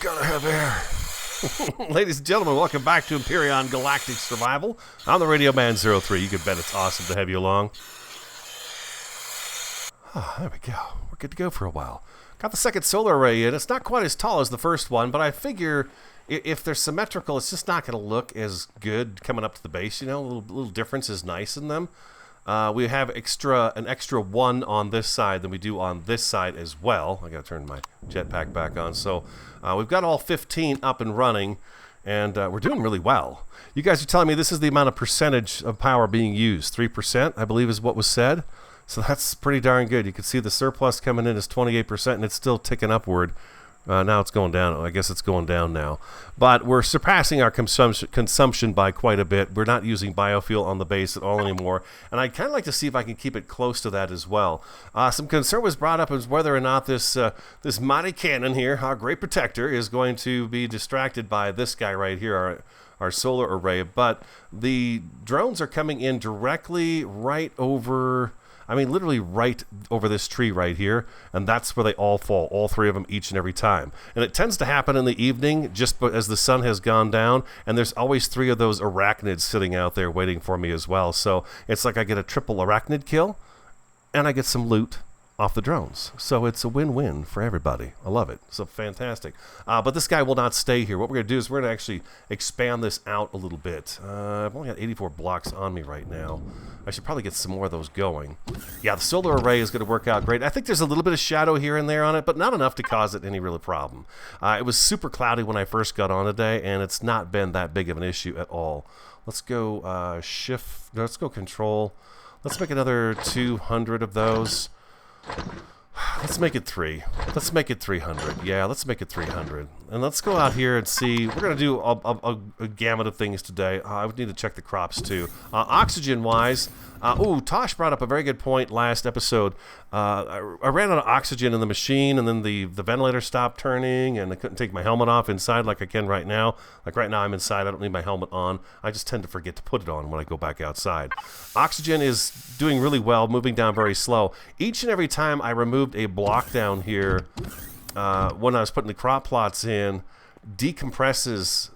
gotta have air. Ladies and gentlemen, welcome back to Empyrion Galactic Survival. I'm the Radio Man 03. You can bet it's awesome to have you along. There we go. We're good to go for a while. Got the second solar array in. It's not quite as tall as the first one, but I figure if they're symmetrical, it's just not going to look as good coming up to the base. You know, a little difference is nice in them. We have an extra one on this side than we do on this side as well. I got to turn my jetpack back on. So we've got all 15 up and running, and we're doing really well. You guys are telling me this is the amount of percentage of power being used. 3%, I believe, is what was said. So that's pretty darn good. You can see the surplus coming in is 28%, and it's still ticking upward. Now it's going down. I guess it's going down now. But we're surpassing our consumption by quite a bit. We're not using biofuel on the base at all anymore. And I'd kind of like to see if I can keep it close to that as well. Some concern was brought up as whether or not this mighty cannon here, our great protector, is going to be distracted by this guy right here, our solar array. But the drones are coming in directly right over... I mean, literally right over this tree right here, and that's where they all fall, all three of them each and every time. And it tends to happen in the evening, just as the sun has gone down, and there's always three of those arachnids sitting out there waiting for me as well. So it's like I get a triple arachnid kill, and I get some loot off the drones. So it's a win-win for everybody. I love it. So fantastic. But this guy will not stay here. What we're going to do is we're going to actually expand this out a little bit. I've only got 84 blocks on me right now. I should probably get some more of those going. Yeah, the solar array is going to work out great. I think there's a little bit of shadow here and there on it, but not enough to cause it any real problem. It was super cloudy when I first got on today, and it's not been that big of an issue at all. Let's go shift. No, let's go control. Let's make another 200 of those. Let's make it 3. Let's make it 300. Yeah, let's make it 300. And let's go out here and see. We're going to do a gamut of things today. I would need to check the crops too. Oxygen-wise, Tosh brought up a very good point last episode. I ran out of oxygen in the machine, and then the ventilator stopped turning, and I couldn't take my helmet off inside like I can right now. Like right now I'm inside. I don't need my helmet on. I just tend to forget to put it on when I go back outside. Oxygen is doing really well, moving down very slow. Each and every time I removed a block down here when I was putting the crop plots in, decompresses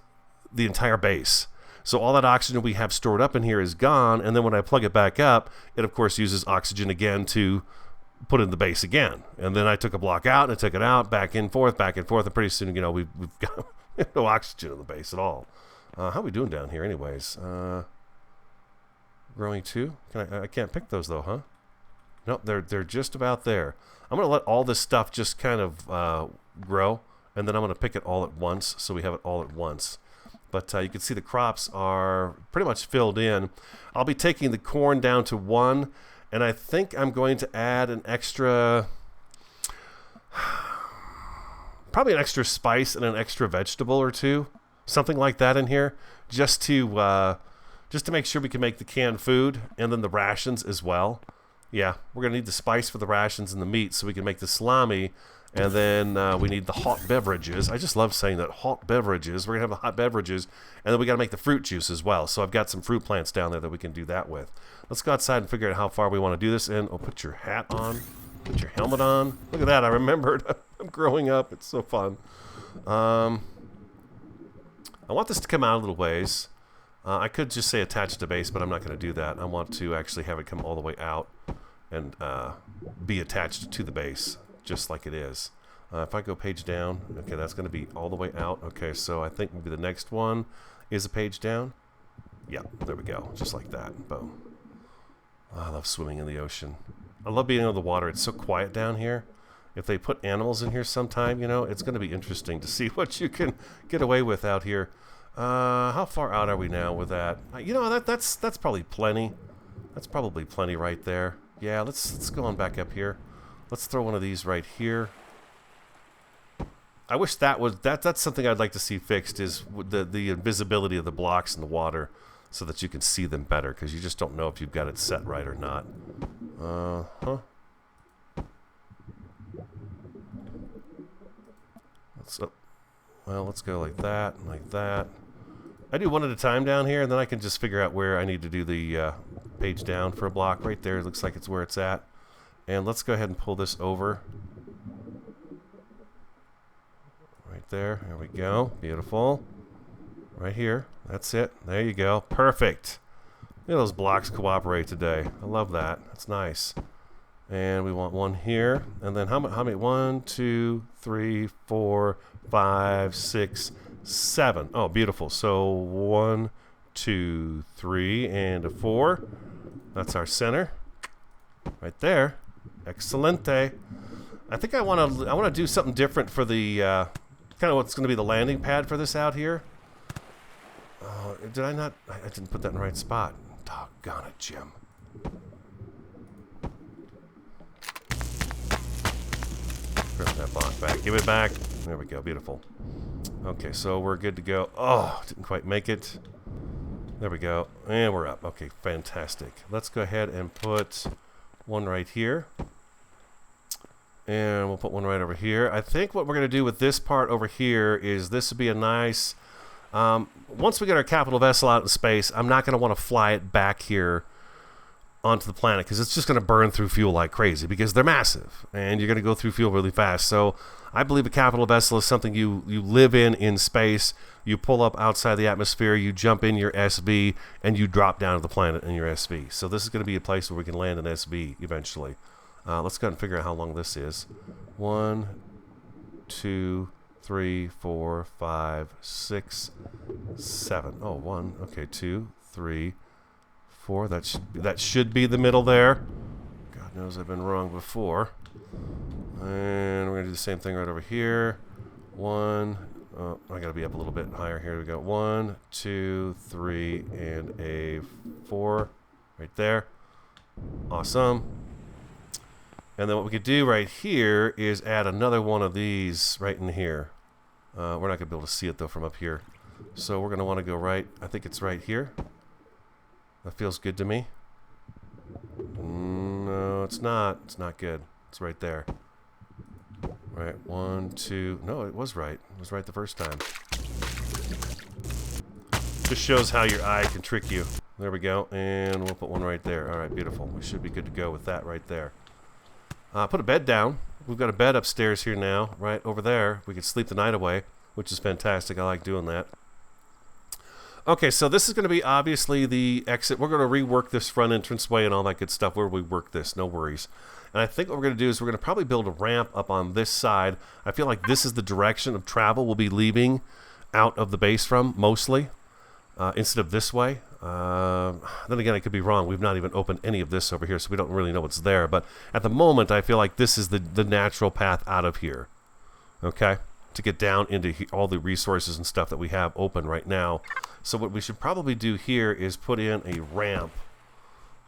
the entire base. So all that oxygen we have stored up in here is gone, and then when I plug it back up, it of course uses oxygen again to put in the base again. And then I took a block out, and I took it out, back and forth, and pretty soon, you know, we've got no oxygen in the base at all. How are we doing down here anyways? Growing 2? I can't pick those though, huh? Nope, they're just about there. I'm going to let all this stuff just kind of grow, and then I'm going to pick it all at once, so we have it all at once. But you can see the crops are pretty much filled in. I'll be taking the corn down to 1, and I think I'm going to add an extra, probably an extra spice and an extra vegetable or two, something like that in here, just to make sure we can make the canned food and then the rations as well. Yeah, we're going to need the spice for the rations and the meat so we can make the salami, and then we need the hot beverages. I just love saying that, hot beverages. We're going to have the hot beverages, and then we got to make the fruit juice as well. So I've got some fruit plants down there that we can do that with. Let's go outside and figure out how far we want to do this in. Oh, put your hat on. Put your helmet on. Look at that. I remembered. I'm growing up. It's so fun. I want this to come out a little ways. I could just say attach to base, but I'm not going to do that. I want to actually have it come all the way out and be attached to the base, just like it is. If I go page down, okay, that's going to be all the way out. Okay, so I think maybe the next one is a page down. Yeah, there we go, just like that. Boom. Oh, I love swimming in the ocean. I love being in the water. It's so quiet down here. If they put animals in here sometime, you know, it's going to be interesting to see what you can get away with out here. How far out are we now with that? You know, that's probably plenty. That's probably plenty right there. Yeah, let's go on back up here. Let's throw one of these right here. I wish that's something I'd like to see fixed, is the invisibility of the blocks in the water, so that you can see them better, because you just don't know if you've got it set right or not. Let's go like that, and like that. I do one at a time down here, and then I can just figure out where I need to do the page down for a block. Right there, it looks like it's where it's at. And let's go ahead and pull this over. Right there. There we go. Beautiful. Right here. That's it. There you go. Perfect. Look at those blocks cooperate today. I love that. That's nice. And we want one here. And then how many? 1, 2, 3, 4, 5, 6, 7. Oh, beautiful. So 1, 2, 3, and a 4. That's our center. Right there. Excelente. I think I want to do something different for the kind of what's going to be the landing pad for this out here. Did I not? I didn't put that in the right spot. Doggone it, Jim. Grab that block back. Give it back. There we go. Beautiful. Okay, so we're good to go. Oh, didn't quite make it. There we go. And we're up. Okay, fantastic. Let's go ahead and put one right here. And we'll put one right over here. I think what we're going to do with this part over here is this would be a nice... once we get our capital vessel out in space, I'm not going to want to fly it back here onto the planet because it's just going to burn through fuel like crazy because they're massive and you're going to go through fuel really fast. So I believe a capital vessel is something you live in space. You pull up outside the atmosphere, you jump in your SV, and you drop down to the planet in your SV. So this is going to be a place where we can land an SV eventually. Let's go ahead and figure out how long this is. 1, 2, 3, 4, 5, 6, 7. Oh, 1. Okay, 2, 3, 4. That should be the middle there. God knows I've been wrong before. And we're gonna do the same thing right over here. 1. Oh, I gotta be up a little bit higher. Here we go. 1, 2, 3, and a 4 right there. Awesome. And then what we could do right here is add another one of these right in here. We're not going to be able to see it, though, from up here. So we're going to want to go right. I think it's right here. That feels good to me. No, it's not. It's not good. It's right there. Right. 1, 2. No, it was right. It was right the first time. Just shows how your eye can trick you. There we go. And we'll put one right there. All right, beautiful. We should be good to go with that right there. Put a bed down. We've got a bed upstairs here now, right over there. We could sleep the night away, which is fantastic. I like doing that. Okay, so this is going to be obviously the exit. We're going to rework this front entranceway and all that good stuff where we work this. No worries. And I think what we're going to do is we're going to probably build a ramp up on this side. I feel like this is the direction of travel we'll be leaving out of the base from, mostly, instead of this way. Then again, I could be wrong. We've not even opened any of this over here, so we don't really know what's there. But at the moment, I feel like this is the natural path out of here. Okay? To get down into all the resources and stuff that we have open right now. So what we should probably do here is put in a ramp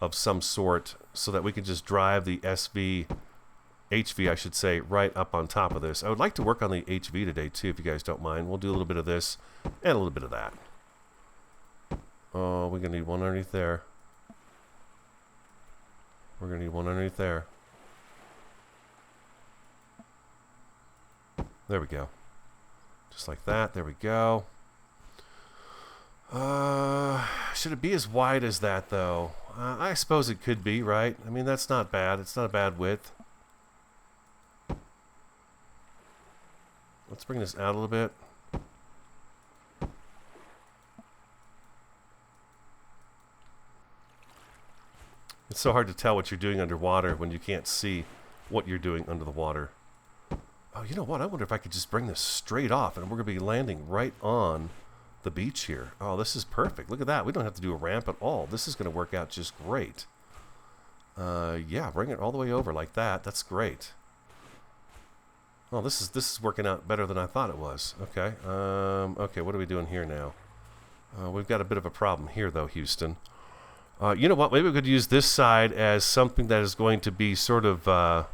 of some sort so that we can just drive the HV, I should say, right up on top of this. I would like to work on the HV today, too, if you guys don't mind. We'll do a little bit of this and a little bit of that. Oh, we're going to need one underneath there. We're going to need one underneath there. There we go. Just like that. There we go. Should it be as wide as that, though? I suppose it could be, right? I mean, that's not bad. It's not a bad width. Let's bring this out a little bit. It's so hard to tell what you're doing underwater when you can't see what you're doing under the water. Oh, you know what? I wonder if I could just bring this straight off and we're going to be landing right on the beach here. Oh, this is perfect. Look at that. We don't have to do a ramp at all. This is going to work out just great. Yeah, bring it all the way over like that. That's great. Oh, this is working out better than I thought it was. Okay. Okay, what are we doing here now? We've got a bit of a problem here, though, Houston. You know what? Maybe we could use this side as something that is going to be sort of a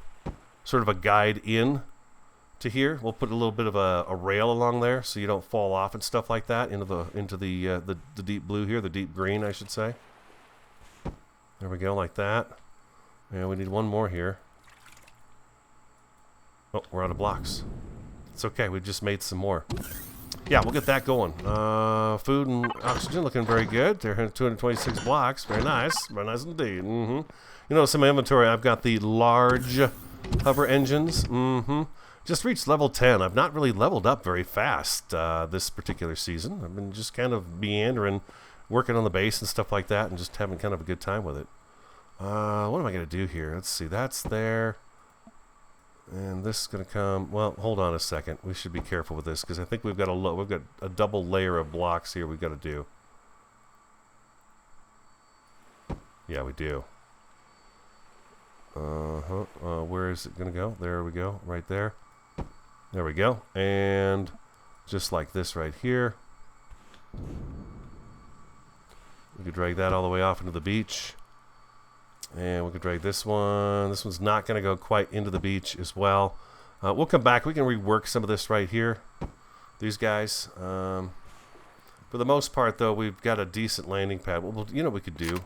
guide in to here. We'll put a little bit of a rail along there so you don't fall off and stuff like that into the deep blue here, the deep green, I should say. There we go, like that. And we need one more here. Oh, we're out of blocks. It's okay. We just made some more. Yeah, we'll get that going. Food and oxygen looking very good. They're 226 blocks. Very nice. Very nice indeed. You notice in my inventory, I've got the large hover engines. Just Just reached level 10. I've not really leveled up very fast this particular season. I've been just kind of meandering, working on the base and stuff like that, and just having kind of a good time with it. What am I going to do here? Let's see. That's there. And this is going to come... Well, hold on a second. We should be careful with this, because I think we've got a double layer of blocks here we've got to do. Yeah, we do. Where is it going to go? There we go. Right there. There we go. And just like this right here. We could drag that all the way off into the beach. And we could drag this one. This one's not going to go quite into the beach as well. We'll come back. We can rework some of this right here. These guys. For the most part, though, we've got a decent landing pad. Well, you know what we could do?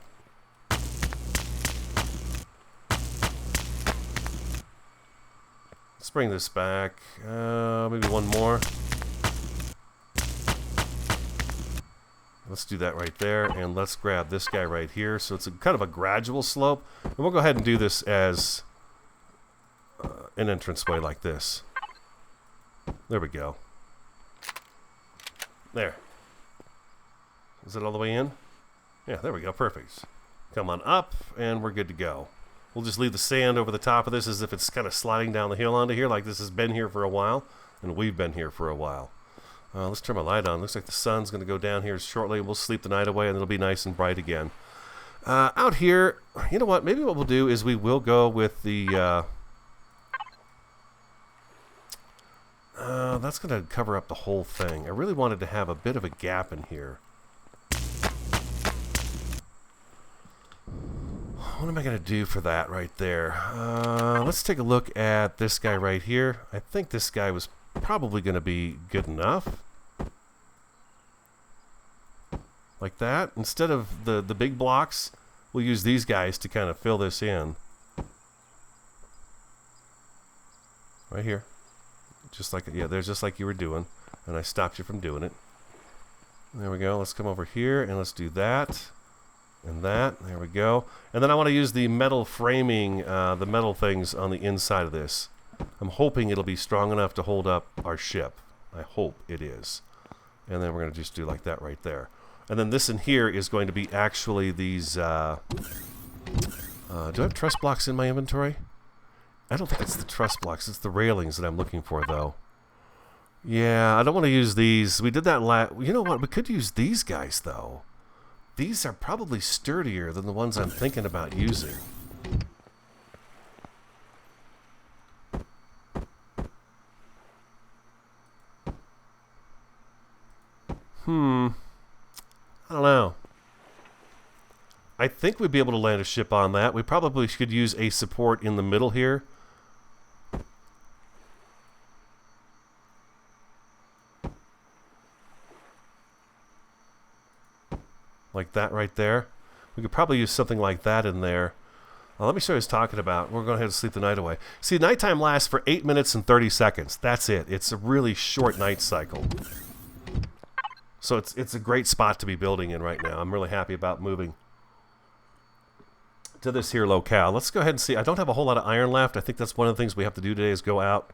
Let's bring this back. Maybe one more. Let's do that right there, and let's grab this guy right here. So it's a kind of a gradual slope, and we'll go ahead and do this as an entranceway like this. There we go. There. Is it all the way in? Yeah, there we go. Perfect. Come on up, and we're good to go. We'll just leave the sand over the top of this as if it's kind of sliding down the hill onto here, like this has been here for a while, and we've been here for a while. Let's turn my light on. Looks like the sun's going to go down here shortly. We'll sleep the night away, and it'll be nice and bright again. Out here, you know what? Maybe what we'll do is we will go with the... that's going to cover up the whole thing. I really wanted to have a bit of a gap in here. What am I going to do for that right there? Let's take a look at this guy right here. I think this guy was probably going to be good enough. Like that. Instead of the big blocks, we'll use these guys to kind of fill this in. Right here. Just like, yeah, there's just like you were doing. And I stopped you from doing it. There we go. Let's come over here and let's do that. And that. There we go. And then I want to use the metal framing, the metal things on the inside of this. I'm hoping it'll be strong enough to hold up our ship. I hope it is. And then we're going to just do like that right there. And then this in here is going to be actually these... do I have truss blocks in my inventory? I don't think it's the truss blocks. It's the railings that I'm looking for, though. Yeah, I don't want to use these. We did that you know what? We could use these guys, though. These are probably sturdier than the ones I'm thinking about using. I don't know. I think we'd be able to land a ship on that. We probably could use a support in the middle here. Like that right there. We could probably use something like that in there. Let me show you what he's talking about. We're going to have to sleep the night away. See, nighttime lasts for 8 minutes and 30 seconds. That's it. It's a really short night cycle. So it's a great spot to be building in right now. I'm really happy about moving to this here locale. Let's go ahead and see. I don't have a whole lot of iron left. I think that's one of the things we have to do today is go out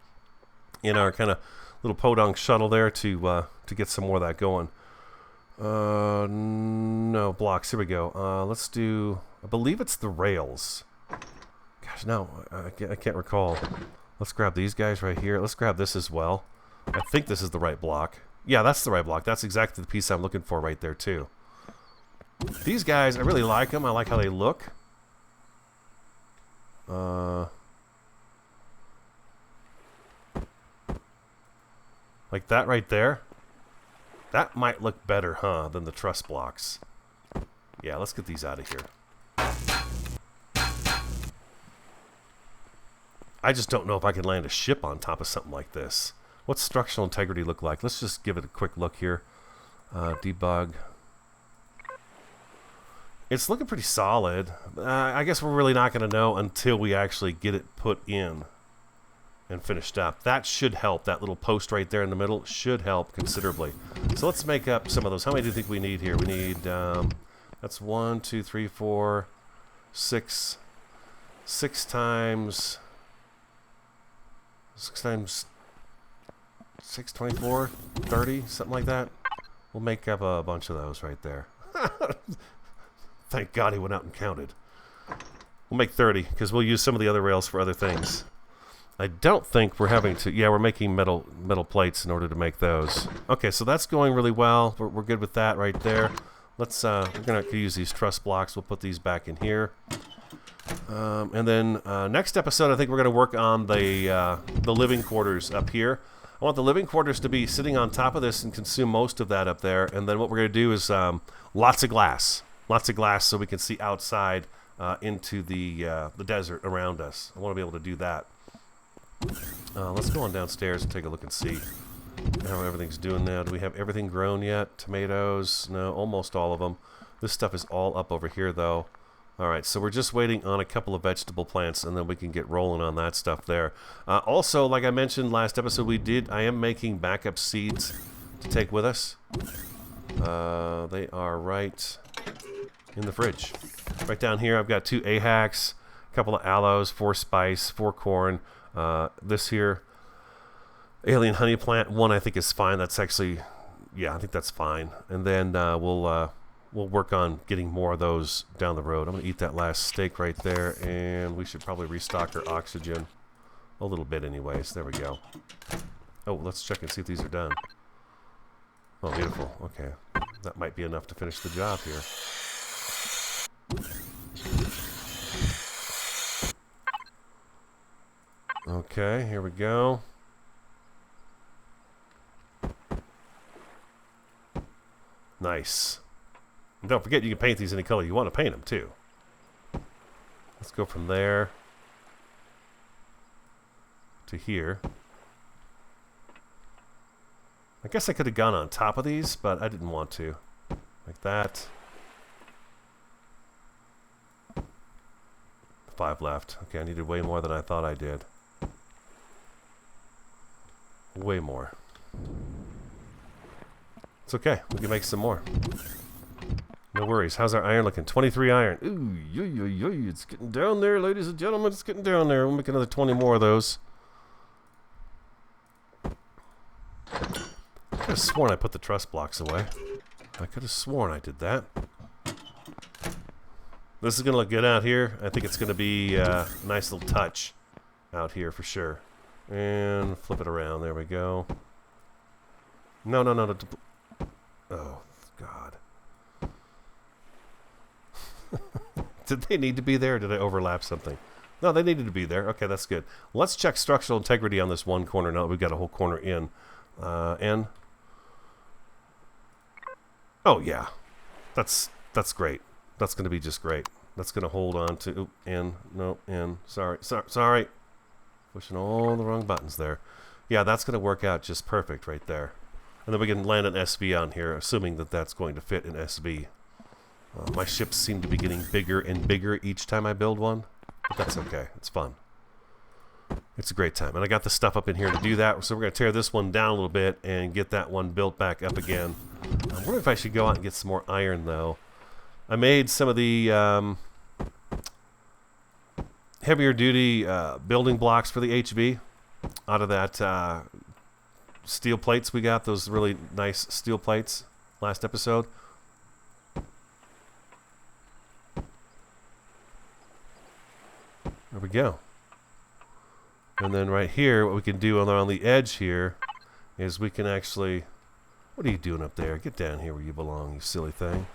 in our kind of little podunk shuttle there to get some more of that going. No, blocks. Here we go. Let's do... I believe it's the rails. Gosh, no. I can't recall. Let's grab these guys right here. Let's grab this as well. I think this is the right block. Yeah, that's the right block. That's exactly the piece I'm looking for right there, too. These guys, I really like them. I like how they look. Like that right there. That might look better, huh, than the truss blocks. Yeah, let's get these out of here. I just don't know if I can land a ship on top of something like this. What's structural integrity look like? Let's just give it a quick look here. Debug. It's looking pretty solid. I guess we're really not going to know until we actually get it put in and finished up. That should help. That little post right there in the middle should help considerably. So let's make up some of those. How many do you think we need here? We need, that's 1, 2, 3, 4, 6 times 26, 24, 30, something like that. We'll make up a bunch of those right there. Thank God he went out and counted. We'll make 30, because we'll use some of the other rails for other things. I don't think we're having to... Yeah, we're making metal plates in order to make those. Okay, so that's going really well. We're good with that right there. Let's... we're going to use these truss blocks. We'll put these back in here. And then next episode, I think we're going to work on the living quarters up here. I want the living quarters to be sitting on top of this and consume most of that up there. And then what we're going to do is lots of glass. Lots of glass so we can see outside into the desert around us. I want to be able to do that. Let's go on downstairs and take a look and see how everything's doing now. Do we have everything grown yet? Tomatoes? No, almost all of them. This stuff is all up over here, though. Alright, so we're just waiting on a couple of vegetable plants, and then we can get rolling on that stuff there. Also, like I mentioned last episode, I am making backup seeds to take with us. They are right in the fridge. Right down here, I've got 2 AHACs, a couple of aloes, 4 spice, 4 corn. This here, alien honey plant, 1 I think is fine. That's actually, yeah, I think that's fine. And then we'll work on getting more of those down the road. I'm going to eat that last steak right there, and we should probably restock our oxygen a little bit anyways. There we go. Oh, let's check and see if these are done. Oh, beautiful. Okay. That might be enough to finish the job here. Okay, here we go. Nice. And don't forget, you can paint these any color you want to paint them, too. Let's go from there to here. I guess I could have gone on top of these, but I didn't want to. Like that. 5 left. Okay, I needed way more than I thought I did. Way more. It's okay. We can make some more. No worries. How's our iron looking? 23 iron. Ooh, it's getting down there, ladies and gentlemen. It's getting down there. We'll make another 20 more of those. I could have sworn I put the truss blocks away. I could have sworn I did that. This is going to look good out here. I think it's going to be a nice little touch out here for sure. And flip it around. There we go. No. Oh, God. Did they need to be there, or did I overlap something? No, they needed to be there. Okay, that's good. Let's check structural integrity on this one corner now that we've got a whole corner in. And oh, yeah. That's great. That's going to be just great. That's going to hold on to... Oop, in. No, in. Sorry. Pushing all the wrong buttons there. Yeah, that's going to work out just perfect right there. And then we can land an SV on here, assuming that that's going to fit in SV. My ships seem to be getting bigger and bigger each time I build one. But that's okay. It's fun. It's a great time. And I got the stuff up in here to do that. So we're going to tear this one down a little bit and get that one built back up again. I wonder if I should go out and get some more iron, though. I made some of the heavier duty building blocks for the HV out of that steel plates we got. Those really nice steel plates last episode. There we go. And then right here, what we can do on the edge here is we can actually... What are you doing up there? Get down here where you belong, you silly thing.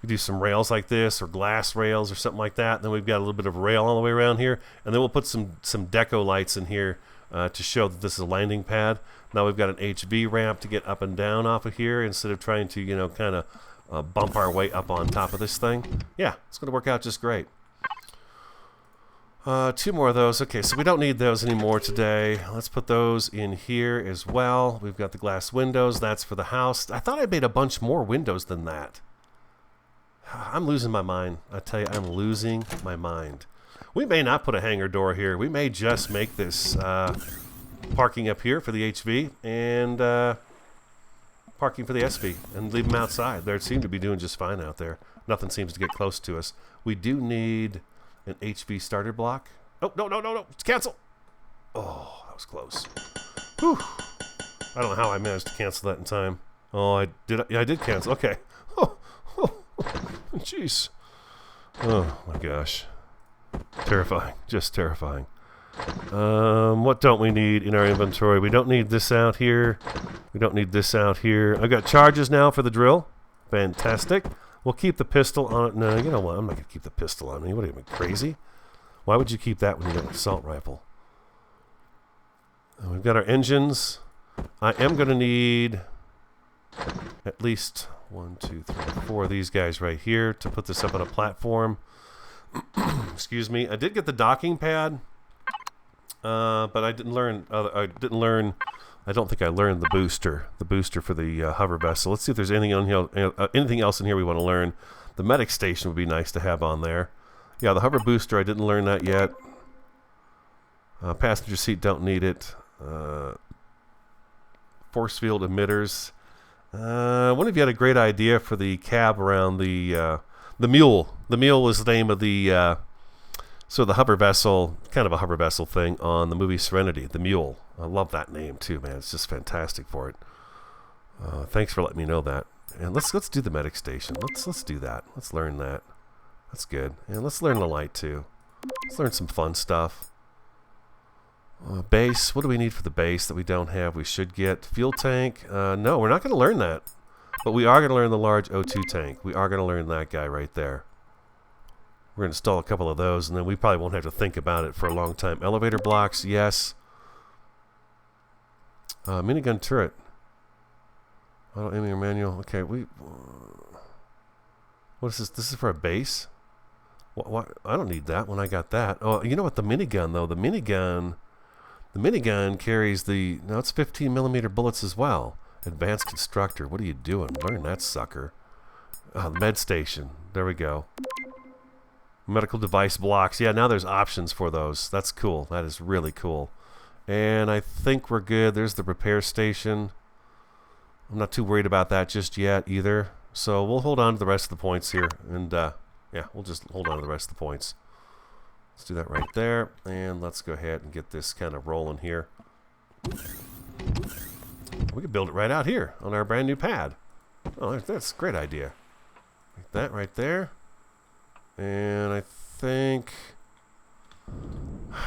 We do some rails like this, or glass rails, or something like that. Then we've got a little bit of rail all the way around here. And then we'll put some deco lights in here to show that this is a landing pad. Now we've got an HV ramp to get up and down off of here instead of trying to, you know, kind of bump our way up on top of this thing. Yeah, it's going to work out just great. 2 more of those. Okay, so we don't need those anymore today. Let's put those in here as well. We've got the glass windows. That's for the house. I thought I made a bunch more windows than that. I'm losing my mind. I tell you, I'm losing my mind. We may not put a hangar door here. We may just make this parking up here for the HV and parking for the SV and leave them outside. They seem to be doing just fine out there. Nothing seems to get close to us. We do need an HV starter block. Oh, no. It's cancel. Oh, that was close. Whew. I don't know how I managed to cancel that in time. Oh, I did. Yeah, I did cancel. Okay. Oh, jeez. Oh my gosh. Terrifying. Just terrifying. What don't we need in our inventory? We don't need this out here. We don't need this out here. I've got charges now for the drill. Fantastic. We'll keep the pistol on it. No, you know what? I'm not going to keep the pistol on me. What are you, crazy? Why would you keep that when you got an assault rifle? We've got our engines. I am going to need at least 1, 2, 3, 4 of these guys right here to put this up on a platform. Excuse me. I did get the docking pad, but I didn't learn. I don't think I learned the booster for the hover vessel. Let's see if there's anything else in here we want to learn. The medic station would be nice to have on there. Yeah, the hover booster, I didn't learn that yet. Passenger seat, don't need it. Force field emitters. One of you had a great idea for the cab around the mule. The mule was the name of the so the hover vessel, kind of a hover vessel thing on the movie Serenity. The mule. I love that name too, man. It's just fantastic for it. Thanks for letting me know that. And let's do the medic station. Let's do that. Let's learn that. That's good. And let's learn the light too. Let's learn some fun stuff. Base. What do we need for the base that we don't have? We should get fuel tank. No, we're not going to learn that. But we are going to learn the large O2 tank. We are going to learn that guy right there. We're going to install a couple of those, and then we probably won't have to think about it for a long time. Elevator blocks, yes. Minigun turret. Auto aiming or manual. Okay, what is this? This is for a base? What? I don't need that when I got that. Oh, you know what? The minigun, though. The minigun carries the... No, it's 15 millimeter bullets as well. Advanced constructor. What are you doing? Learn that sucker. The med station. There we go. Medical device blocks. Yeah, now there's options for those. That's cool. That is really cool. And I think we're good. There's the repair station. I'm not too worried about that just yet either. So we'll hold on to the rest of the points here. And yeah, we'll just hold on to the rest of the points. Let's do that right there. And let's go ahead and get this kind of rolling here. We could build it right out here on our brand new pad. Oh, that's a great idea. Like that right there. And I think...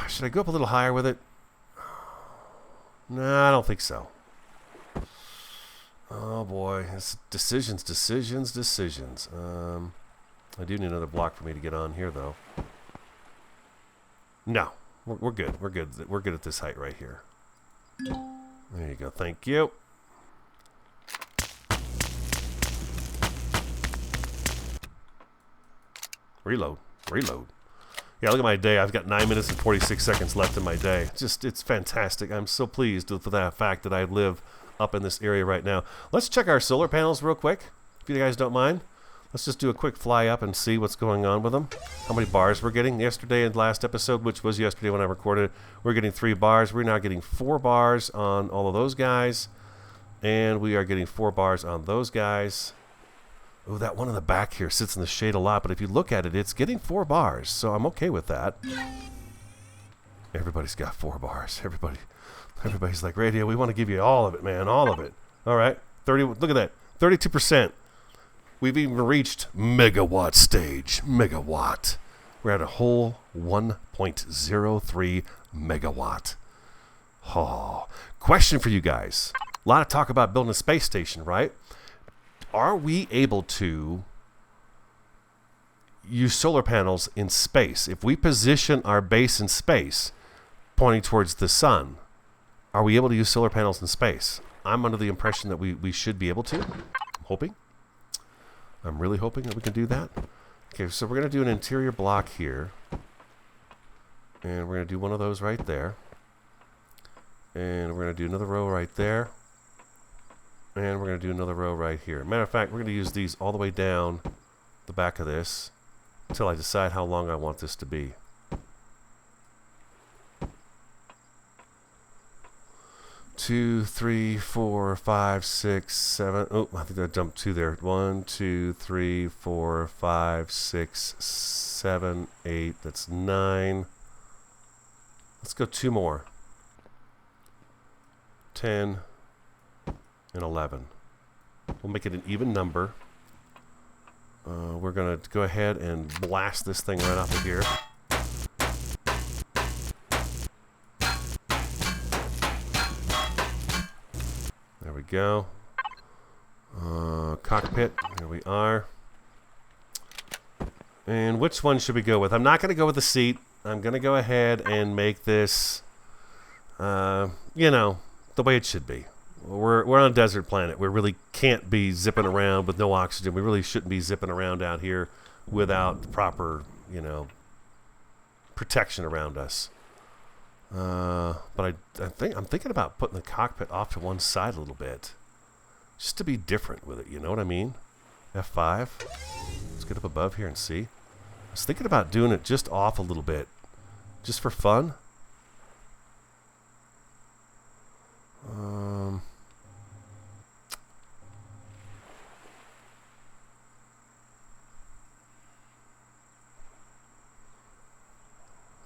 Should I go up a little higher with it? No, I don't think so. Oh boy, it's decisions. I do need another block for me to get on here, though. No, we're good. We're good. We're good at this height right here. There you go. Thank you. Reload. Yeah, look at my day. I've got 9 minutes and 46 seconds left in my day. It's fantastic. I'm so pleased with that fact that I live up in this area right now. Let's check our solar panels real quick, if you guys don't mind. Let's just do a quick fly up and see what's going on with them. How many bars we're getting. Yesterday and last episode, which was yesterday when I recorded, we're getting 3 bars. We're now getting 4 bars on all of those guys. And we are getting 4 bars on those guys. Oh, that one in the back here sits in the shade a lot, but if you look at it, it's getting 4 bars, so I'm okay with that. Everybody's got 4 bars. Everybody's like, Radio, we want to give you all of it, man, all of it. All right, 30. Look at that, 32%. We've even reached megawatt stage. Megawatt. We're at a whole 1.03 megawatt. Oh, question for you guys. A lot of talk about building a space station, right? Are we able to use solar panels in space? If we position our base in space, pointing towards the sun, are we able to use solar panels in space? I'm under the impression that we should be able to. I'm hoping. I'm really hoping that we can do that. Okay, so we're going to do an interior block here. And we're going to do one of those right there. And we're going to do another row right there. And we're going to do another row right here. Matter of fact, we're going to use these all the way down the back of this until I decide how long I want this to be. Two, three, four, five, six, seven. Oh, I think I jumped 2 there. 1, 2, 3, 4, 5, 6, 7, 8. That's 9. Let's go 2 more. 10. and 11. We'll make it an even number. We're going to go ahead and blast this thing right off of here. There we go. Cockpit. Here we are. And which one should we go with? I'm not going to go with the seat. I'm going to go ahead and make this, you know, the way it should be. We're on a desert planet. We really can't be zipping around with no oxygen. We really shouldn't be zipping around out here without proper, you know, protection around us. But I'm thinking about putting the cockpit off to one side a little bit, just to be different with it. You know what I mean? F5. Let's get up above here and see. I was thinking about doing it just off a little bit, just for fun.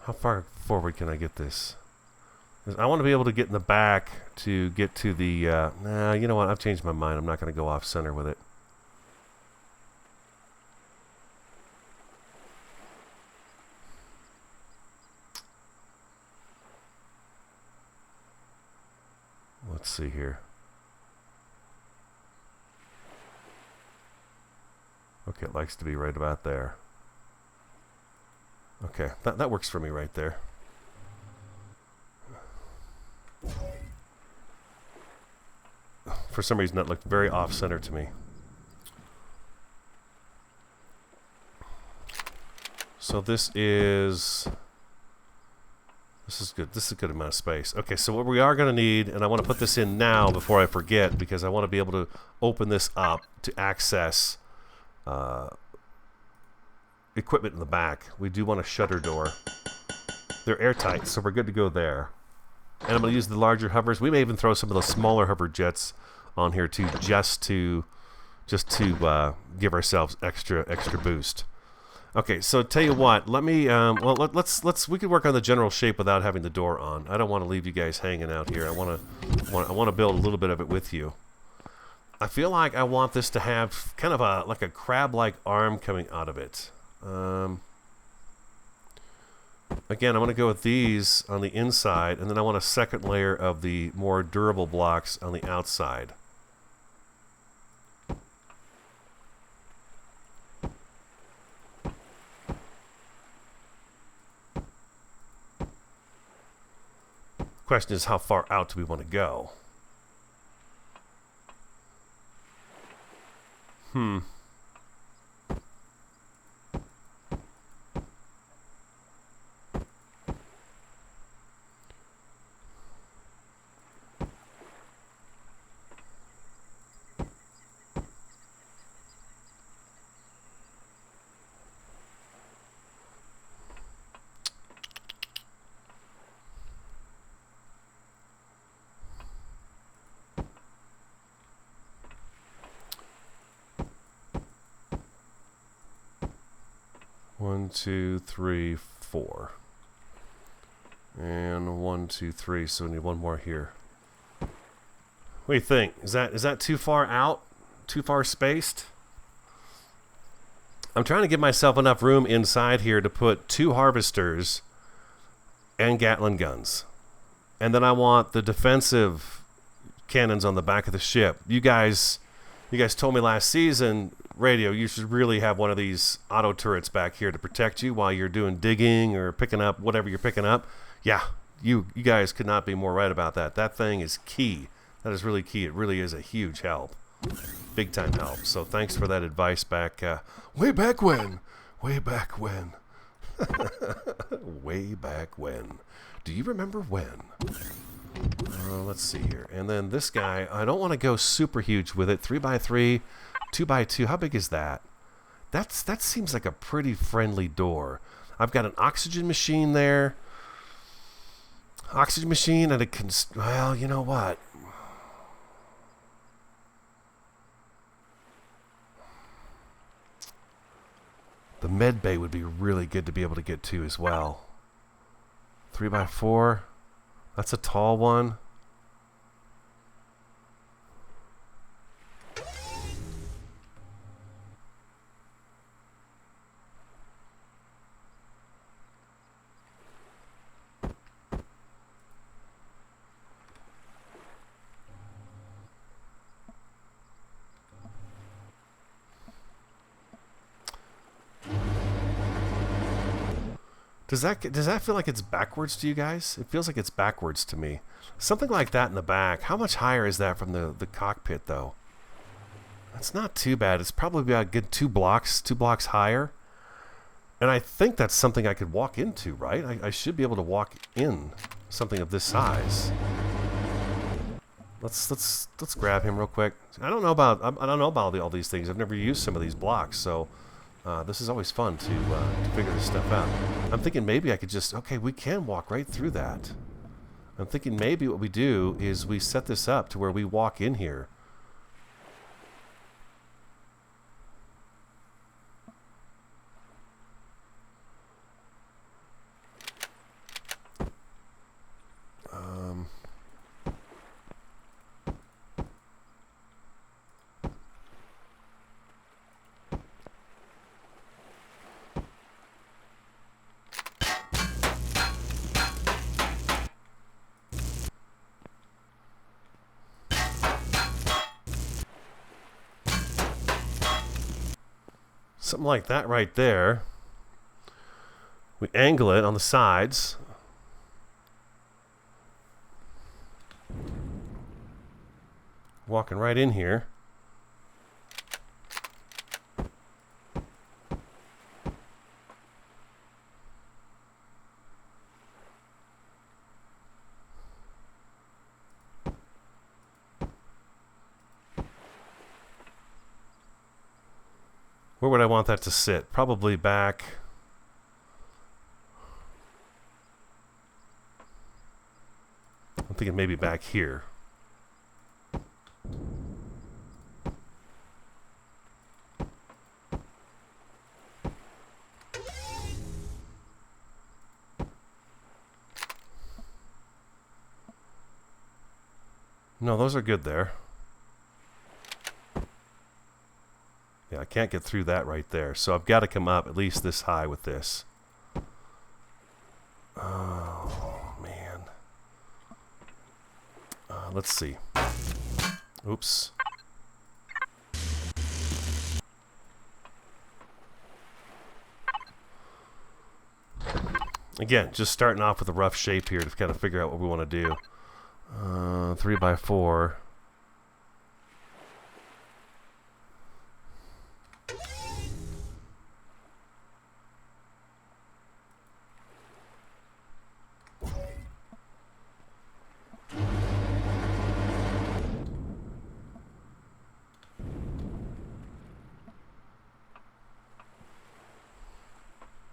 How far forward can I get this? I want to be able to get in the back to get to the... nah, you know what? I've changed my mind. I'm not going to go off center with it. Let's see here. Okay, it likes to be right about there. Okay, that works for me right there. For some reason, that looked very off-center to me. So this is good. This is a good amount of space. Okay, so what we are going to need, and I want to put this in now before I forget, because I want to be able to open this up to access equipment in the back. We do want a shutter door. They're airtight, so we're good to go there. And I'm going to use the larger hovers. We may even throw some of the smaller hover jets on here too, just to give ourselves extra boost. Okay, so tell you what, let me we could work on the general shape without having the door on. I don't want to leave you guys hanging out here. I want to build a little bit of it with you. I feel like I want this to have kind of like a crab-like arm coming out of it. Again, I'm going to go with these on the inside, and then I want a second layer of the more durable blocks on the outside. Question is, how far out do we want to go? Hmm. 1, 2, 3, 4. And 1, 2, 3. So we need one more here. What do you think? Is that too far out? Too far spaced? I'm trying to give myself enough room inside here to put 2 harvesters and Gatling guns. And then I want the defensive cannons on the back of the ship. You guys told me last season, Radio, you should really have one of these auto turrets back here to protect you while you're doing digging or picking up whatever you're picking up. Yeah, you guys could not be more right about that. That thing is key. That is really key. It really is a huge help. Big time help. So thanks for that advice back way back when. Way back when. Way back when. Do you remember when? Let's see here. And then this guy, I don't want to go super huge with it. 3x3, 2x2. How big is that? That seems like a pretty friendly door. I've got an oxygen machine there. Oxygen machine and well, you know what? The med bay would be really good to be able to get to as well. 3x4. That's a tall one. Does that feel like it's backwards to you guys? It feels like it's backwards to me. Something like that in the back. How much higher is that from the cockpit, though? It's not too bad. It's probably about a good 2 blocks higher. And I think that's something I could walk into, right? I should be able to walk in something of this size. Let's grab him real quick. I don't know about all these things. I've never used some of these blocks, so this is always fun to figure this stuff out. I'm thinking maybe I could just we can walk right through that. I'm thinking maybe what we do is we set this up to where we walk in here. Something like that right there. We angle it on the sides. Walking right in here. Where would I want that to sit? Probably back. I'm thinking maybe back here. No, those are good there. Yeah, I can't get through that right there. So I've got to come up at least this high with this. Oh, man. Let's see. Oops. Again, just starting off with a rough shape here to kind of figure out what we want to do. 3x4.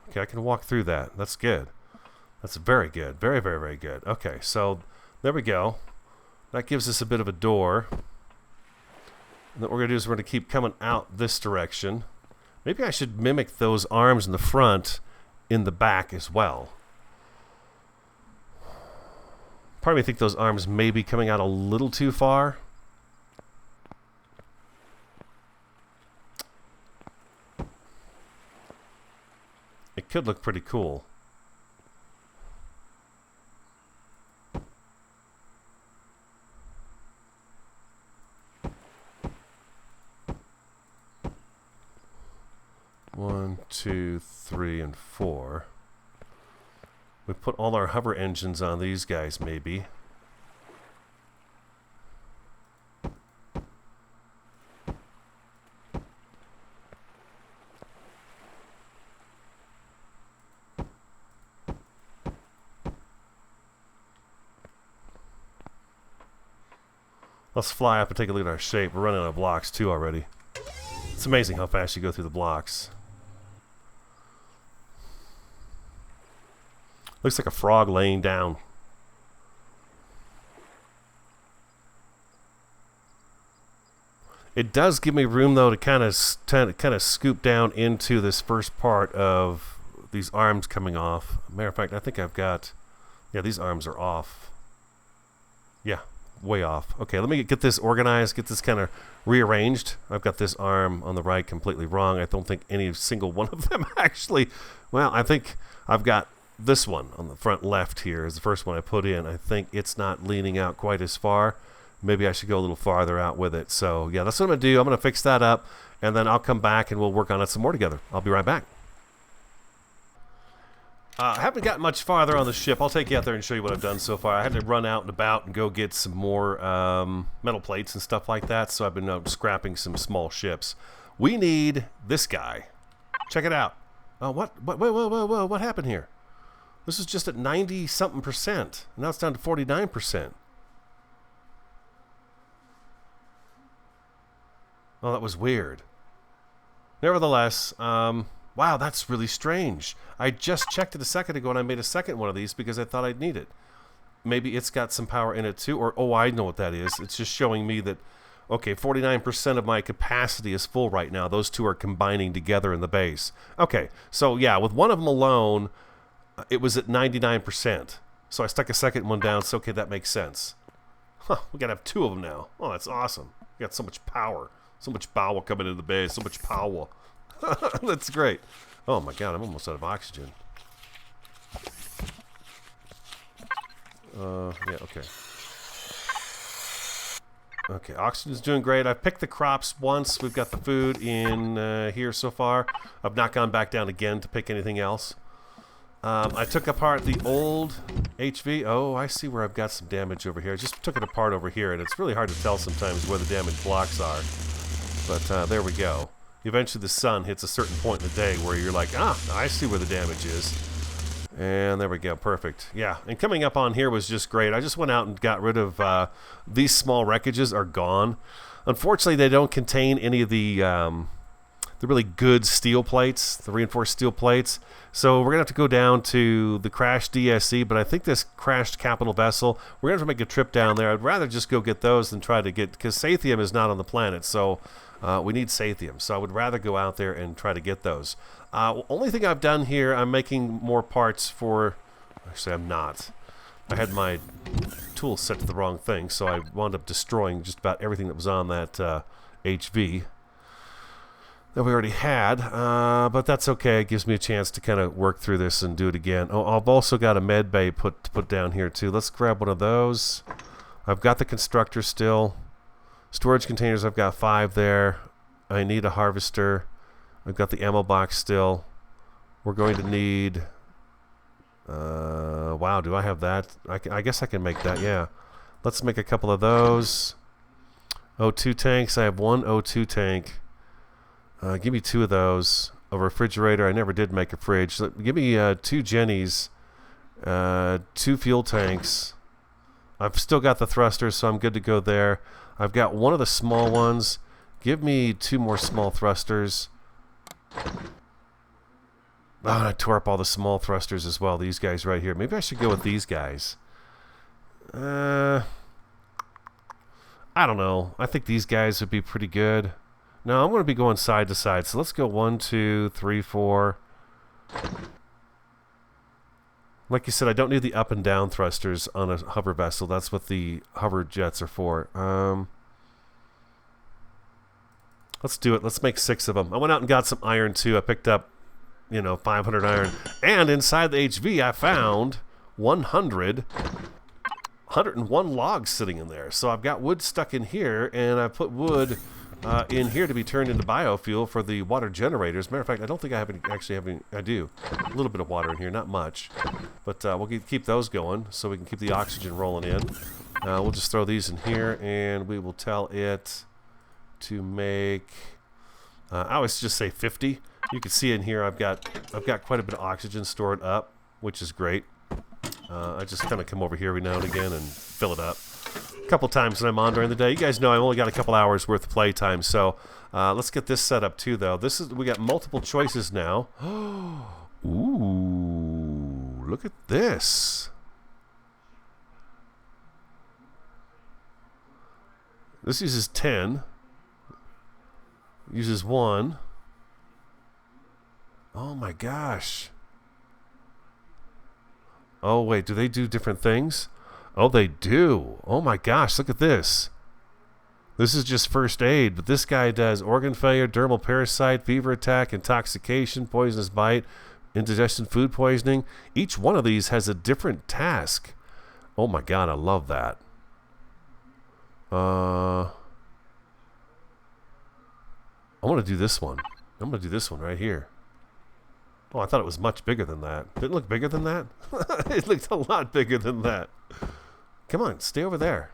Okay, I can walk through that. That's good. That's very good. Very, very, very good. Okay, so there we go. That gives us a bit of a door. And what we're going to do is we're going to keep coming out this direction. Maybe I should mimic those arms in the front in the back as well. Part of me think those arms may be coming out a little too far. It could look pretty cool. One, 2, 3, and 4. We put all our hover engines on these guys, maybe. Let's fly up and take a look at our shape. We're running out of blocks too already. It's amazing how fast you go through the blocks. Looks like a frog laying down. It does give me room though to kind of scoop down into this first part of these arms coming off. Matter of fact, I think I've got, yeah, these arms are off. Yeah, way off. Okay, let me get this organized, get this kind of rearranged. I've got this arm on the right completely wrong. I don't think any single one of them actually, well, I think I've got this one on the front left here is the first one I put in. I think it's not leaning out quite as far. Maybe I should go a little farther out with it. So yeah, that's what I'm going to do. I'm going to fix that up, and then I'll come back and we'll work on it some more together. I'll be right back. I haven't gotten much farther on the ship. I'll take you out there and show you what I've done so far. I had to run out and about and go get some more metal plates and stuff like that, so I've been scrapping some small ships. We need this guy. Check it out. What? Whoa, what happened here? This is just at 90-something%. Now it's down to 49%. Oh, that was weird. Nevertheless, wow, that's really strange. I just checked it a second ago and I made a second one of these because I thought I'd need it. Maybe it's got some power in it too, or, oh, I know what that is. It's just showing me that, okay, 49% of my capacity is full right now. Those two are combining together in the base. Okay, so yeah, with one of them alone, it was at 99%. So I stuck a second one down, so okay, that makes sense. Huh, we gotta have two of them now. Oh, that's awesome. We got so much power. So much power coming into the base. So much power. That's great. Oh my god, I'm almost out of oxygen. Yeah, okay. Okay, oxygen's doing great. I've picked the crops once. We've got the food in here so far. I've not gone back down again to pick anything else. I took apart the old HV. Oh, I see where I've got some damage over here. I just took it apart over here, and it's really hard to tell sometimes where the damaged blocks are. But there we go. Eventually the sun hits a certain point in the day where you're like, I see where the damage is. And there we go, perfect. Yeah, and coming up on here was just great. I just went out and got rid of these small wreckages are gone. Unfortunately, they don't contain any of the really good steel plates, the reinforced steel plates. So we're going to have to go down to the crashed DSC, but I think this crashed capital vessel, we're going to have to make a trip down there. I'd rather just go get those than try to get, because Sathium is not on the planet, so we need Sathium. So I would rather go out there and try to get those. Only thing I've done here, I'm making more parts for, actually I'm not. I had my tool set to the wrong thing, so I wound up destroying just about everything that was on that HV that we already had, but that's okay. It gives me a chance to kind of work through this and do it again. Oh, I've also got a med bay put down here too. Let's grab one of those. I've got the constructor still. Storage containers, I've got 5 there. I need a harvester. I've got the ammo box still. We're going to need... wow, do I have that? I guess I can make that, yeah. Let's make a couple of those. O2 tanks. I have 1 O2 tank. Give me 2 of those. A refrigerator. I never did make a fridge. Give me 2 Jennies. 2 fuel tanks. I've still got the thrusters, so I'm good to go there. I've got 1 of the small ones. Give me 2 more small thrusters. Oh, and I tore up all the small thrusters as well. These guys right here. Maybe I should go with these guys. I don't know. I think these guys would be pretty good. No, I'm going to be going side to side. So let's go 1, 2, 3, 4. Like you said, I don't need the up and down thrusters on a hover vessel. That's what the hover jets are for. Let's do it. Let's make 6 of them. I went out and got some iron too. I picked up, 500 iron. And inside the HV, I found 101 logs sitting in there. So I've got wood stuck in here, and I put wood in here to be turned into biofuel for the water generators. Matter of fact, I don't think I have any, I do. A little bit of water in here, not much. But we'll keep those going so we can keep the oxygen rolling in. We'll just throw these in here, and we will tell it to make... I always just say 50. You can see in here I've got quite a bit of oxygen stored up, which is great. I just kind of come over here every now and again and fill it up. A couple times when I'm on during the day. You guys know I've only got a couple hours worth of play time, so let's get this set up too, though. We got multiple choices now. Ooh, look at this. This uses 10. Uses 1. Oh my gosh. Oh wait, do they do different things? Oh, they do. Oh my gosh, look at this. This is just first aid, but this guy does organ failure, dermal parasite, fever attack, intoxication, poisonous bite, indigestion, food poisoning. Each one of these has a different task. Oh my god, I love that. I want to do this one. I'm going to do this one right here. Oh, I thought it was much bigger than that. Did it look bigger than that? It looked a lot bigger than that. Come on, stay over there.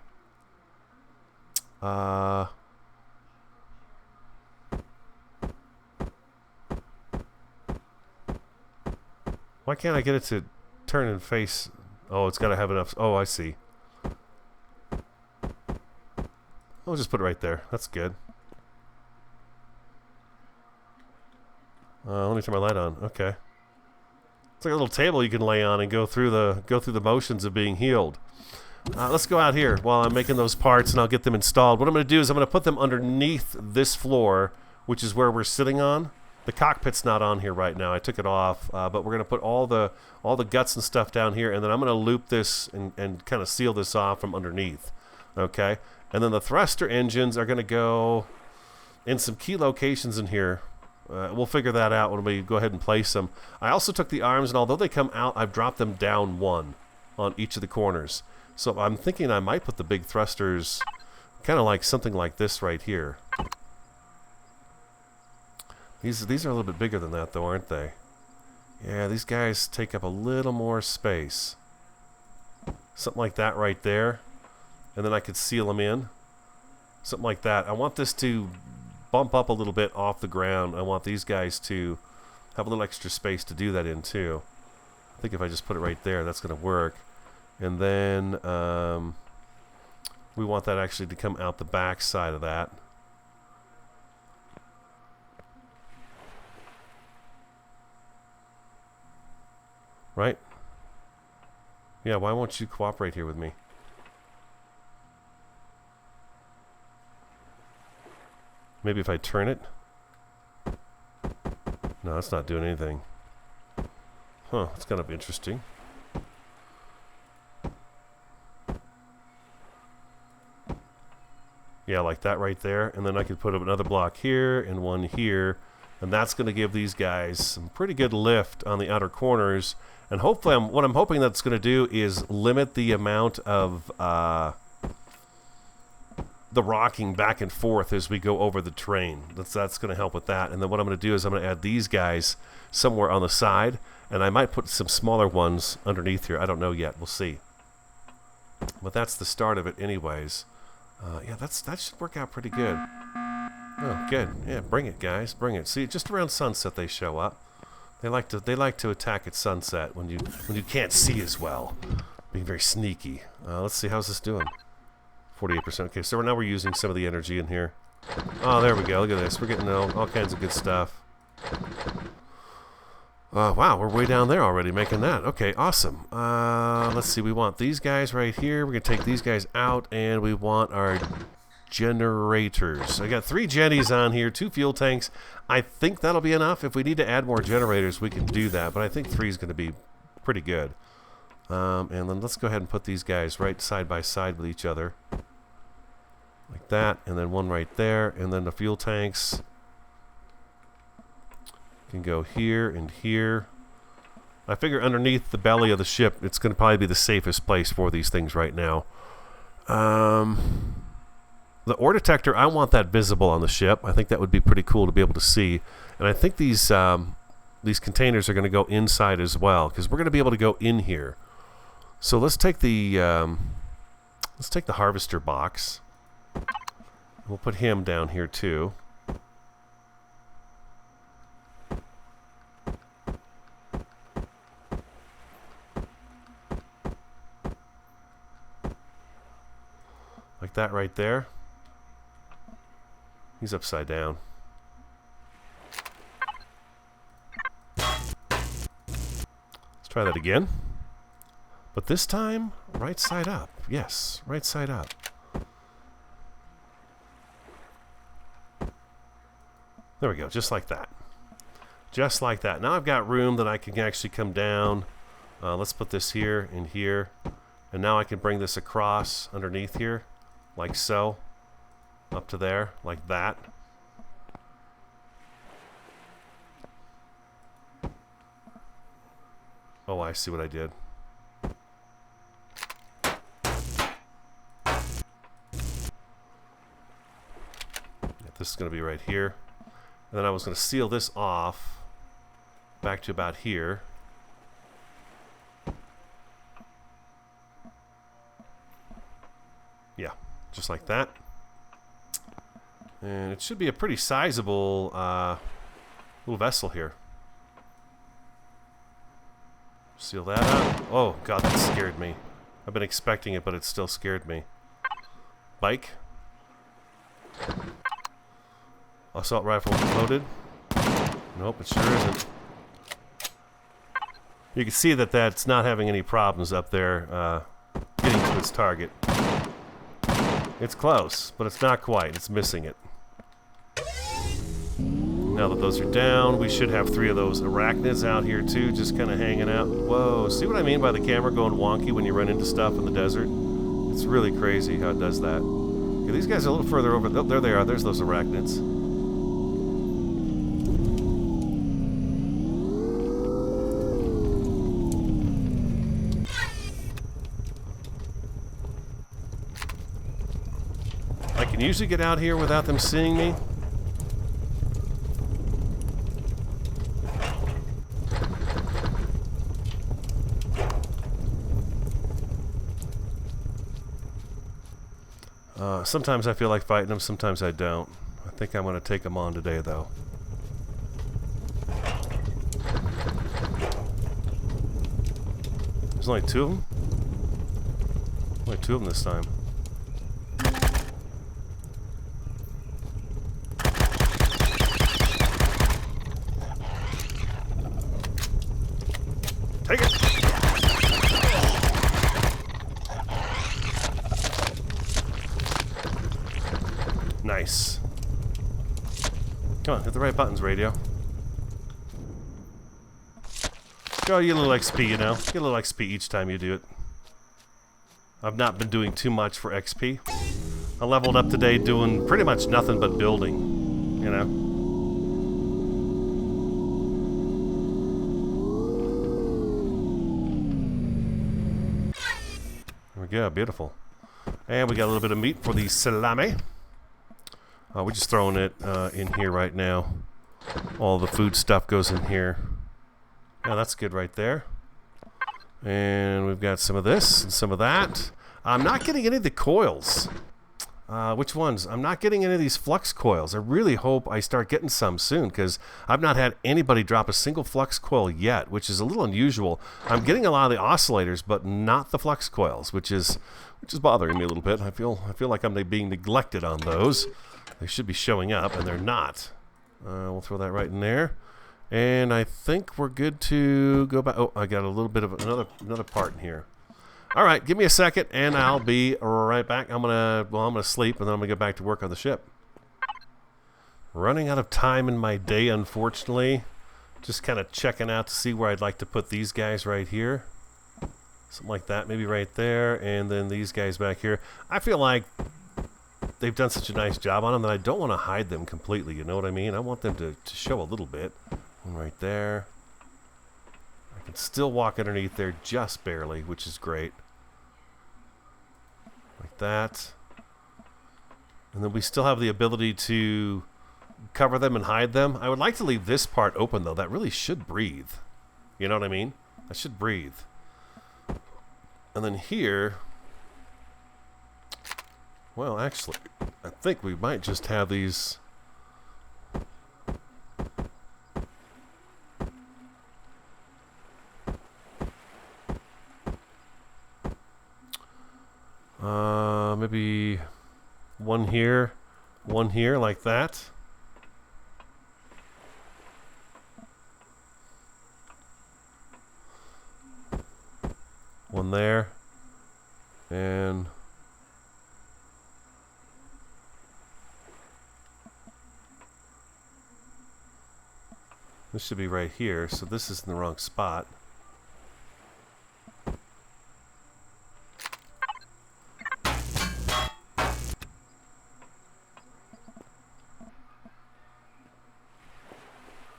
Why can't I get it to turn and face? Oh, it's got to have enough. Oh, I see. I'll just put it right there. That's good. Let me turn my light on. Okay. It's like a little table you can lay on and go through the motions of being healed. Let's go out here while I'm making those parts, and I'll get them installed. What I'm going to do is I'm going to put them underneath this floor, which is where we're sitting on. The cockpit's not on here right now. I took it off, but we're going to put all the guts and stuff down here, and then I'm going to loop this and kind of seal this off from underneath. Okay? And then the thruster engines are going to go in some key locations in here. We'll figure that out when we go ahead and place them. I also took the arms, and although they come out, I've dropped them down one on each of the corners. So I'm thinking I might put the big thrusters kind of like something like this right here. These are a little bit bigger than that, though, aren't they? Yeah, these guys take up a little more space. Something like that right there. And then I could seal them in. Something like that. I want this to bump up a little bit off the ground. I want these guys to have a little extra space to do that in, too. I think if I just put it right there, that's going to work. And then we want that actually to come out the back side of that. Right? Yeah, why won't you cooperate here with me? Maybe if I turn it? No, that's not doing anything. Huh, that's kind of interesting. Yeah, like that right there. And then I could put up another block here and one here. And that's going to give these guys some pretty good lift on the outer corners. And hopefully, what I'm hoping that's going to do is limit the amount of the rocking back and forth as we go over the terrain. That's going to help with that. And then what I'm going to do is I'm going to add these guys somewhere on the side. And I might put some smaller ones underneath here. I don't know yet. We'll see. But that's the start of it anyways. Yeah, that should work out pretty good. Oh, good. Yeah, bring it, guys. Bring it. See, just around sunset they show up. They like to attack at sunset when you can't see as well. Being very sneaky. Let's see, how's this doing? 48%. Okay, so now we're using some of the energy in here. Oh, there we go. Look at this. We're getting all kinds of good stuff. Wow, we're way down there already making that. Okay, awesome. Let's see. We want these guys right here. We're going to take these guys out, and we want our generators. I got 3 jennies on here, 2 fuel tanks. I think that'll be enough. If we need to add more generators, we can do that, but I think 3 is going to be pretty good. And then let's go ahead and put these guys right side by side with each other. Like that, and then one right there, and then the fuel tanks can go here and here. I figure underneath the belly of the ship, it's going to probably be the safest place for these things right now. The ore detector, I want that visible on the ship. I think that would be pretty cool to be able to see. And I think these containers are going to go inside as well, because we're going to be able to go in here. So let's take the harvester box. We'll put him down here too. Like that right there. He's upside down. Let's try that again. But this time, right side up. Yes, right side up. There we go, just like that. Just like that. Now I've got room that I can actually come down. Let's put this here and here. And now I can bring this across underneath here, like so. Up to there, like that. Oh, I see what I did. This is going to be right here. And then I was going to seal this off back to about here. Yeah, just like that. And it should be a pretty sizable little vessel here. Seal that up. Oh, God, that scared me. I've been expecting it, but it still scared me. Bike. Assault rifle loaded. Nope, it sure isn't. You can see that that's not having any problems up there getting to its target. It's close, but it's not quite. It's missing it. Now that those are down, we should have 3 of those arachnids out here too, just kind of hanging out. Whoa, see what I mean by the camera going wonky when you run into stuff in the desert? It's really crazy how it does that. Yeah, these guys are a little further over. Oh, there they are. There's those arachnids. I can usually get out here without them seeing me. Sometimes I feel like fighting them, sometimes I don't. I think I'm going to take them on today, though. There's only 2 of them? Only 2 of them this time. Take it! Nice. Come on, hit the right buttons, radio. Go, you get a little XP, you know. Get a little XP each time you do it. I've not been doing too much for XP. I leveled up today doing pretty much nothing but building, you know. There we go, beautiful. And we got a little bit of meat for the salami. We're just throwing it in here right now. All the food stuff goes in here. Now that's good right there. And we've got some of this and some of that. I'm not getting any of the coils. Which ones? I'm not getting any of these flux coils. I really hope I start getting some soon, because I've not had anybody drop a single flux coil yet, which is a little unusual. I'm getting a lot of the oscillators, but not the flux coils, which is bothering me a little bit. I feel like I'm being neglected on those. They should be showing up, and they're not. We'll throw that right in there. And I think we're good to go back. Oh, I got a little bit of another part in here. All right, give me a second, and I'll be right back. I'm gonna sleep, and then I'm gonna get back to work on the ship. Running out of time in my day, unfortunately. Just kind of checking out to see where I'd like to put these guys right here. Something like that, maybe right there, and then these guys back here. I feel like they've done such a nice job on them that I don't want to hide them completely, you know what I mean? I want them to show a little bit. One right there. I can still walk underneath there just barely, which is great. Like that. And then we still have the ability to cover them and hide them. I would like to leave this part open, though. That really should breathe. You know what I mean? That should breathe. And then here... Well, actually, I think we might just have these... Maybe one here, like that. One there, and this should be right here, so this is in the wrong spot. Am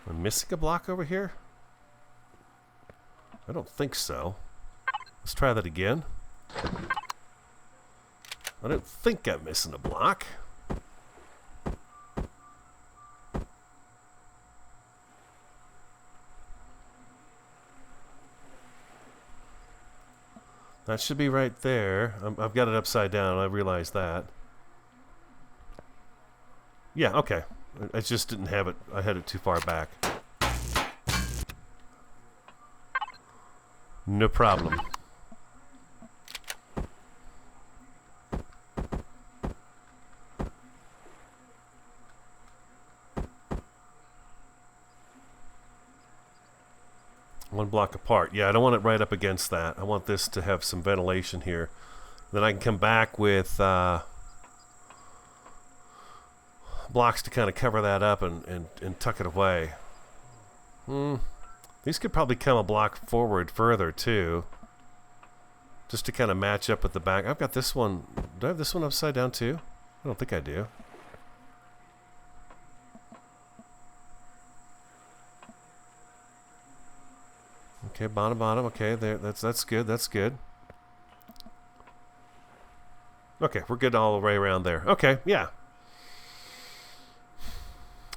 I missing a block over here? I don't think so. Let's try that again. I don't think I'm missing a block. That should be right there. I've got it upside down. I realize that. Yeah, okay. I just didn't have it. I had it too far back. No problem. One block apart. Yeah, I don't want it right up against that. I want this to have some ventilation here. Then I can come back with blocks to kind of cover that up and tuck it away. These could probably come a block forward further too, just to kind of match up with the back. I've got this one. Do I have this one upside down too? I don't think I do. Okay, bottom. Okay, there. That's good. That's good. Okay, we're good all the way around there. Okay, yeah.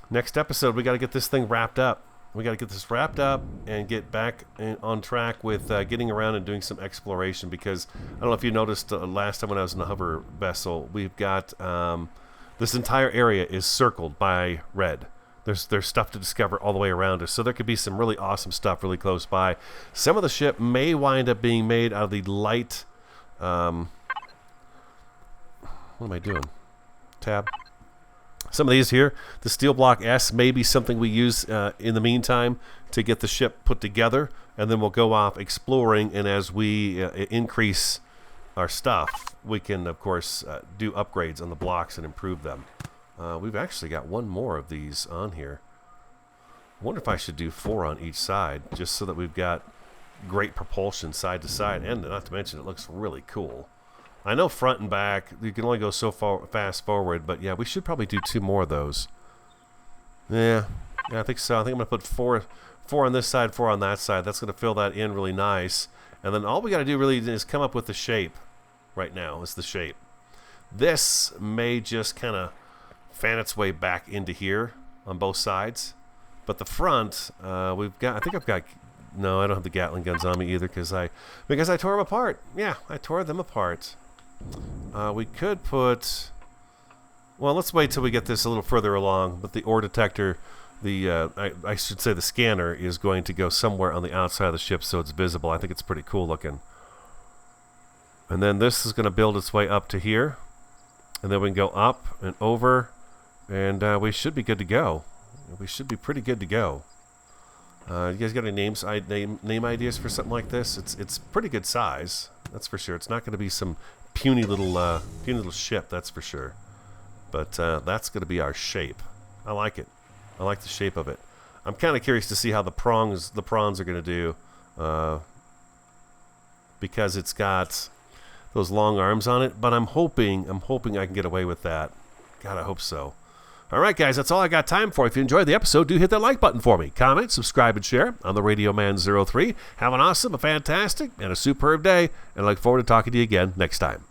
Next episode, we got to get this thing wrapped up. We got to get this wrapped up and get back on track with getting around and doing some exploration, because I don't know if you noticed last time when I was in the hover vessel, we've got this entire area is circled by red. There's stuff to discover all the way around us, so there could be some really awesome stuff really close by. Some of the ship may wind up being made out of the light... what am I doing? Tab. Some of these here, the steel block S, may be something we use in the meantime to get the ship put together, and then we'll go off exploring, and as we increase our stuff, we can, of course, do upgrades on the blocks and improve them. We've actually got one more of these on here. I wonder if I should do 4 on each side, just so that we've got great propulsion side to side, and not to mention it looks really cool. I know front and back, you can only go so fast forward, but yeah, we should probably do 2 more of those. Yeah, I think so. I think I'm going to put 4 on this side, 4 on that side. That's going to fill that in really nice. And then all we got to do really is come up with the shape right now. Is the shape. This may just kind of fan its way back into here on both sides. But the front, we've got, I think I've got, no, I don't have the Gatling guns on me either because I tore them apart. Yeah, I tore them apart. We could put, well, let's wait till we get this a little further along, but the ore detector, I should say the scanner, is going to go somewhere on the outside of the ship so it's visible. I think it's pretty cool looking. And then this is going to build its way up to here, and then we can go up and over, and we should be good to go. We should be pretty good to go. You guys got any name ideas for something like this? It's pretty good size, that's for sure. It's not going to be some puny little ship, that's for sure. But that's going to be our shape. I like it. I like the shape of it. I'm kind of curious to see how the prawns are going to do, because it's got those long arms on it. But I'm hoping I can get away with that. God, I hope so. All right, guys, that's all I got time for. If you enjoyed the episode, do hit that like button for me. Comment, subscribe, and share. I'm the Radio Man 03. Have an awesome, a fantastic, and a superb day, and I look forward to talking to you again next time.